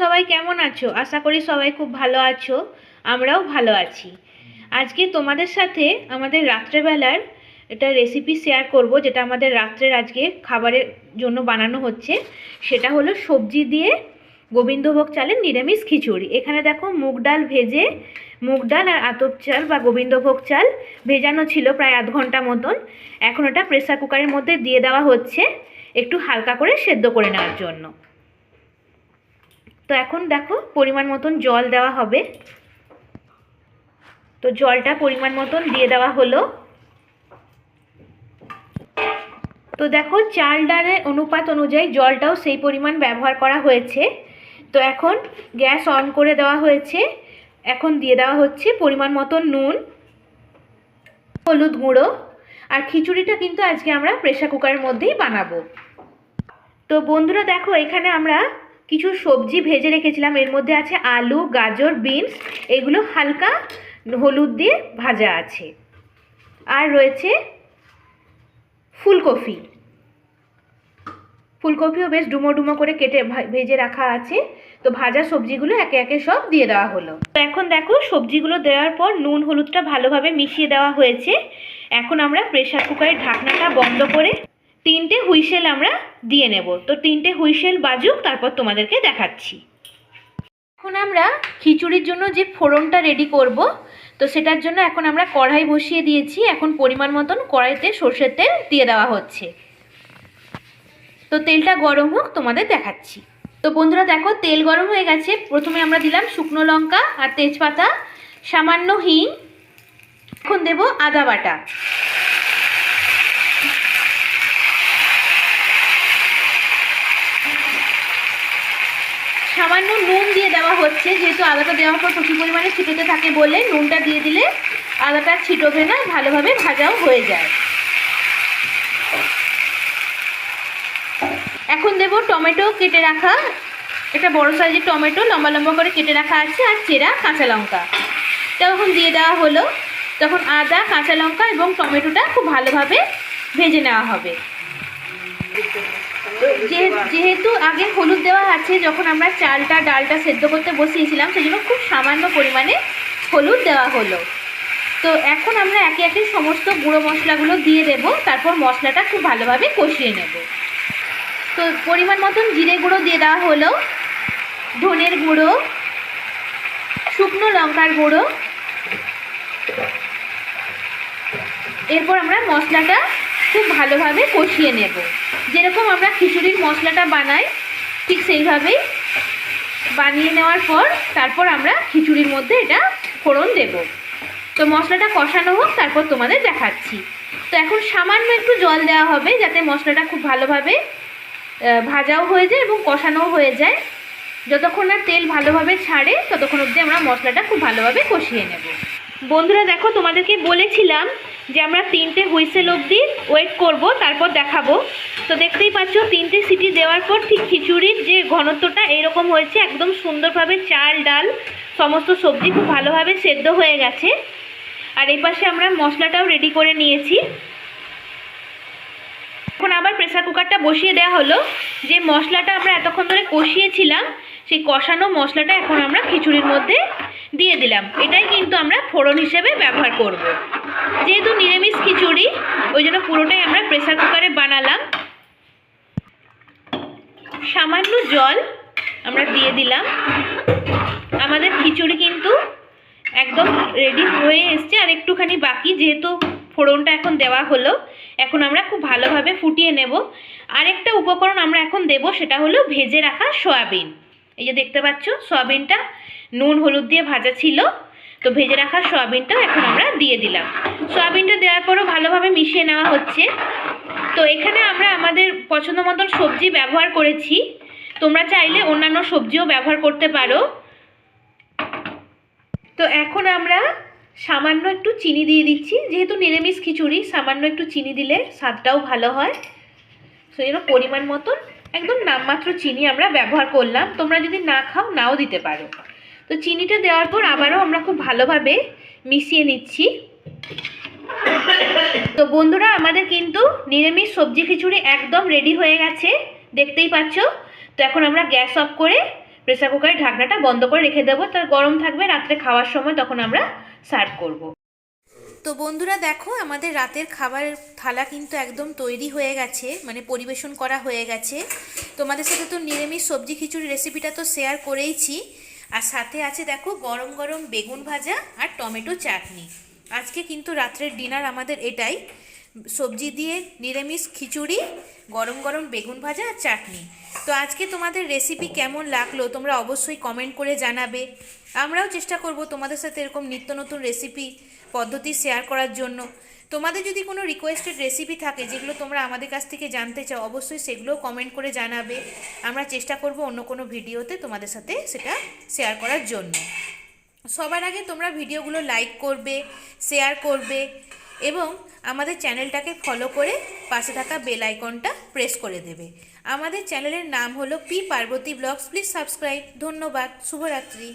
সবাই কেমন আছো? আশা করি সবাই খুব ভালো আছো। আমরাও ভালো আছি। আজকে তোমাদের সাথে আমাদের রাত্রেবেলার একটা রেসিপি শেয়ার করব, যেটা আমাদের রাত্রের আজকে খাবারের জন্য বানানো হচ্ছে। সেটা হলো সবজি দিয়ে গোবিন্দভোগ চালের নিরামিষ খিচুড়ি। এখানে দেখো মুগ ডাল ভেজে, মুগ ডাল আর আতপ চাল বা গোবিন্দভোগ চাল ভেজানো ছিল প্রায় আধ ঘন্টা মতন। এখন ওটা প্রেসার কুকারের মধ্যে দিয়ে দেওয়া হচ্ছে একটু হালকা করে সেদ্ধ করে নেওয়ার জন্য। তো এখন দেখো পরিমাণ মতন জল দেওয়া হবে। তো জলটা পরিমাণ মতন দিয়ে দেওয়া হলো। তো দেখো চাল ডালের অনুপাত অনুযায়ী জলটাও সেই পরিমাণ ব্যবহার করা হয়েছে। তো এখন গ্যাস অন করে দেওয়া হয়েছে। এখন দিয়ে দেওয়া হচ্ছে পরিমাণ মতন নুন, হলুদ গুঁড়ো। আর খিচুড়িটা কিন্তু আজকে আমরা প্রেসার কুকারের মধ্যেই বানাবো। তো বন্ধুরা দেখো এখানে আমরা কিছু সবজি ভেজে রেখেছিলাম। এর মধ্যে আছে আলু, গাজর, বিনস। এগুলো হালকা হলুদ দিয়ে ভাজা আছে। আর রয়েছে ফুলকপি। ফুলকপিও বেশ ডুমো ডুমো করে কেটে ভেজে রাখা আছে। তো ভাজা সবজিগুলো একে একে সব দিয়ে দেওয়া হলো। তো এখন দেখো সবজিগুলো দেওয়ার পর নুন হলুদটা ভালোভাবে মিশিয়ে দেওয়া হয়েছে। এখন আমরা প্রেসার কুকারের ঢাকনাটা বন্ধ করে 3টে হুইসেল আমরা দিয়ে নেব। তো 3টে হুইসেল বাজুক, তারপর তোমাদেরকে দেখাচ্ছি। এখন আমরা খিচুড়ির জন্য যে ফোড়নটা রেডি করব, তো সেটার জন্য এখন আমরা কড়াই বসিয়ে দিয়েছি। এখন পরিমাণ মতন কড়াইতে সর্ষের তেল দিয়ে দেওয়া হচ্ছে। তো তেলটা গরম হোক, তোমাদের দেখাচ্ছি। তো বন্ধুরা দেখো তেল গরম হয়ে গেছে। প্রথমে আমরা দিলাম শুকনো লঙ্কা আর তেজপাতা, সামান্য হিং। এখন দেব আদা বাটা, সামান্য নুন দিয়ে দেওয়া হচ্ছে। যেহেতু আদাটা দেওয়ার পর প্রচুর পরিমাণে ছিটোতে থাকে বলে নুনটা দিয়ে দিলে আদাটা ছিটোবে না, ভালোভাবে ভাজাও হয়ে যায়। এখন দেব টমেটো কেটে রাখা, এটা বড় সাইজের টমেটো লম্বা লম্বা করে কেটে রাখা আছে, আর চেরা কাঁচা লঙ্কা। তখন দিয়ে দেওয়া হলো। তখন আদা, কাঁচা লঙ্কা এবং টমেটোটা খুব ভালোভাবে ভেজে নেওয়া হবে। যেহেতু আগে হলুদ দেওয়া আছে, যখন আমরা চালটা ডালটা সেদ্ধ করতে বসিয়েছিলাম, সেজন্য খুব সামান্য পরিমাণে হলুদ দেওয়া হলো। তো এখন আমরা একে একে সমস্ত গুঁড়ো মশলাগুলো দিয়ে দেব। তারপর মশলাটা খুব ভালোভাবে কষিয়ে নেব। তো পরিমাণ মতন জিরে গুঁড়ো দিয়ে দেওয়া হলো, ধনের গুঁড়ো, শুকনো লঙ্কার গুঁড়ো। এরপর আমরা মশলাটা খুব ভালোভাবে কষিয়ে নেব। যেরকম আমরা খিচুড়ির মশলাটা বানাই ঠিক সেইভাবেই বানিয়ে নেওয়ার পর তারপর আমরা খিচুড়ির মধ্যে এটা ফোড়ন দেব। তো মশলাটা কষানো হোক, তারপর তোমাদের দেখাচ্ছি। তো এখন সামান্য একটু জল দেওয়া হবে, যাতে মশলাটা খুব ভালোভাবে ভাজাও হয়ে যায় এবং কষানোও হয়ে যায়। যতক্ষণ না তেল ভালোভাবে ছাড়ে ততক্ষণ অবধি আমরা মশলাটা খুব ভালোভাবে কষিয়ে নেব। বন্ধুরা দেখো তোমাদেরকে বলেছিলাম যে আমরা 3টে হুইসেল অবধি ওয়েট করব, তারপর দেখাবো। তো দেখতেই পাচ্ছ 3টে সিটি দেওয়ার পর ঠিক খিচুড়ির যে ঘনত্বটা এরকম হয়েছে। একদম সুন্দরভাবে চাল ডাল সমস্ত সবজি খুব ভালোভাবে সেদ্ধ হয়ে গেছে। আর এই পাশে আমরা মশলাটাও রেডি করে নিয়েছি। এখন আবার প্রেসার কুকারটা বসিয়ে দেওয়া হলো। যে মশলাটা আমরা এতক্ষণ ধরে কষিয়েছিলাম, সেই কষানো মশলাটা এখন আমরা খিচুড়ির মধ্যে দিয়ে দিলাম। এটাই কিন্তু আমরা ফোড়ন হিসেবে ব্যবহার করব। যেহেতু নিরামিষ খিচুড়ি, ওই জন্য পুরোটাই আমরা প্রেসার কুকারে বানালাম। সামান্য জল আমরা দিয়ে দিলাম। আমাদের খিচুড়ি কিন্তু একদম রেডি হয়ে এসছে, আর একটুখানি বাকি। যেহেতু ফোড়নটা এখন দেওয়া হলো, এখন আমরা খুব ভালোভাবে ফুটিয়ে নেব। আরেকটা উপকরণ আমরা এখন দেব, সেটা হলো ভেজে রাখা সয়াবিন। এই যে দেখতে পাচ্ছ সয়াবিনটা নুন হলুদ দিয়ে ভাজা ছিল। তো ভেজে রাখা সয়াবিনটাও এখন আমরা দিয়ে দিলাম। সয়াবিনটা দেওয়ার পরও ভালোভাবে মিশিয়ে নেওয়া হচ্ছে। তো এখানে আমরা আমাদের পছন্দ মতন সবজি ব্যবহার করেছি। তোমরা চাইলে অন্যান্য সবজিও ব্যবহার করতে পারো। তো এখন আমরা সামান্য একটু চিনি দিয়ে দিচ্ছি। যেহেতু নিরামিষ খিচুড়ি, সামান্য একটু চিনি দিলে স্বাদটাও ভালো হয়। সেই জন্য পরিমাণ মতন একদম নামমাত্র চিনি আমরা ব্যবহার করলাম। তোমরা যদি না খাও নাও দিতে পারো। তো চিনিটা দেওয়ার পর আবারও আমরা খুব ভালোভাবে মিশিয়ে নিচ্ছি। তো বন্ধুরা আমাদের কিন্তু নিরামিষ সবজি খিচুড়ি একদম রেডি হয়ে গেছে, দেখতেই পাচ্ছ। তো এখন আমরা গ্যাস অফ করে প্রেসার কুকারের ঢাকনাটা বন্ধ করে রেখে দেবো, তার গরম থাকবে, রাত্রে খাওয়ার সময় তখন আমরা সার্ভ করব। তো বন্ধুরা দেখো, আমাদের রাতের খাবারের থালা কিন্তু একদম তৈরি হয়ে গেছে, মানে পরিবেশন করা হয়ে গেছে। তোমাদের সাথে তো নিরামিষ সবজি খিচুড়ি রেসিপিটা তো শেয়ার করেইছি, আর সাথে আছে দেখো গরম গরম বেগুন ভাজা আর টমেটো চাটনি। আজকে কিন্তু রাত্রের ডিনার আমাদের এটাই, সবজি দিয়ে নিরামিষ খিচুড়ি, গরম গরম বেগুন ভাজা আর চাটনি। তো আজকে তোমাদের রেসিপি কেমন লাগলো তোমরা অবশ্যই কমেন্ট করে জানাবে। আমরাও চেষ্টা করব তোমাদের সাথে এরকম নিত্য নতুন রেসিপি পদ্ধতি শেয়ার করার জন্য। তোমাদের যদি কোনো রিকোয়েস্টেড রেসিপি থাকে যেগুলো তোমরা আমাদের কাছ থেকে জানতে চাও, অবশ্যই সেগুলোও কমেন্ট করে জানাবে। আমরা চেষ্টা করব অন্য কোনো ভিডিওতে তোমাদের সাথে সেটা শেয়ার করার জন্য। সবার আগে তোমরা ভিডিওগুলো লাইক করবে, শেয়ার করবে এবং আমাদের চ্যানেলটাকে ফলো করে পাশে থাকা বেল আইকনটা প্রেস করে দেবে। আমাদের চ্যানেলের নাম হলো P Parvati Blogs. Please subscribe. ধন্যবাদ। শুভরাত্রি।